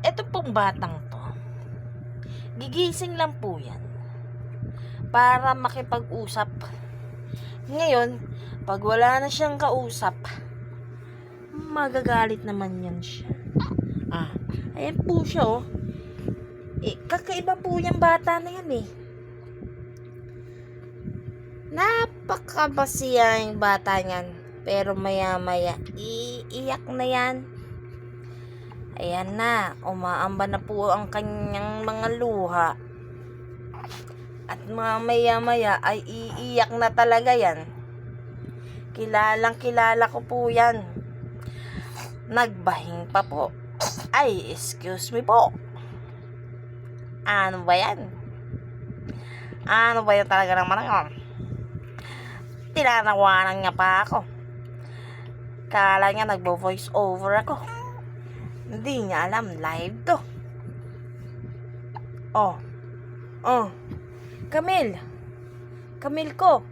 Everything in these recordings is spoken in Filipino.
Eto pong batang to, gigising lang po yan para makipag-usap. Ngayon, pag wala na siyang kausap, magagalit naman yan siya. Ayan po siya, oh. Kakaiba po yung bata na yan, eh. Napakabasiya yung bata niyan. Pero maya-maya, iiyak na yan. Ayan na, umaamba na po ang kanyang mga luha. At maya-maya ay iiyak na talaga yan. Kilalang kilala ko po yan. Nagbahing pa po. Ay, excuse me po. Ano ba yan? Ano ba yan talaga naman yun? Tinanawanan niya pa ako. Kala niya nagbo-voice over ako. Hindi niya alam, live to. Camille. Camille ko.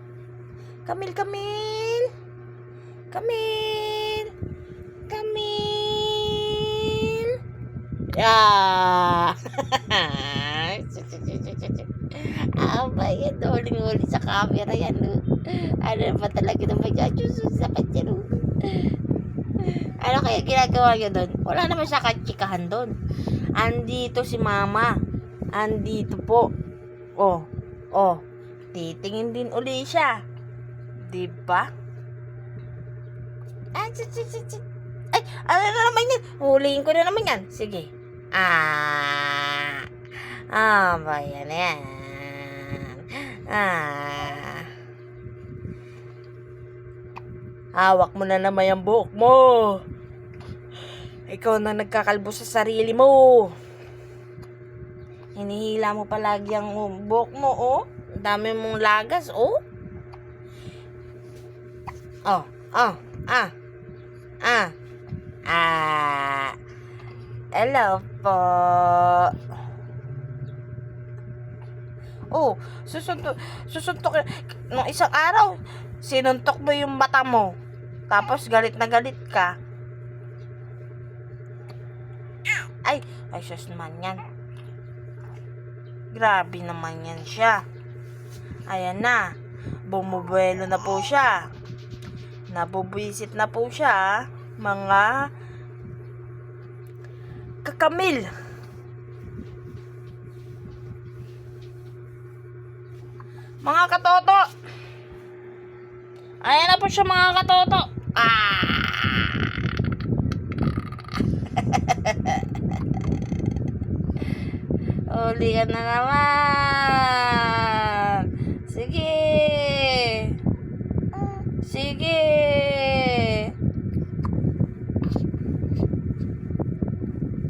Camille. Aba yan, huling-huli sa camera yan. Ano ba talaga na mag-adjust sa kanya? Ano kaya ginagawa niya doon? Wala naman siya katsikahan doon. Andito si mama. Andito po. Titingin din uli siya. Diba? Ay, ano na naman yan? Huliin ko na naman yan. Sige. Ba yan yan. Hawak mo na naman yung buhok mo. Ikaw na nagkakalbo sa sarili mo. Hinihila mo palagi ang buhok mo, oh. Ang dami mong lagas, oh. Hello po. Susuntok. Nung isang araw, sinuntok mo yung mata mo. Tapos galit na galit ka. Ay, sus naman yan. Grabe naman yan siya. Ayan na. Bumubuelo na po siya. Nabubwisit na po siya. Mga kakamil. Mga katoto. Ayan na po siya, mga katoto. Uli ka na naman. Sige.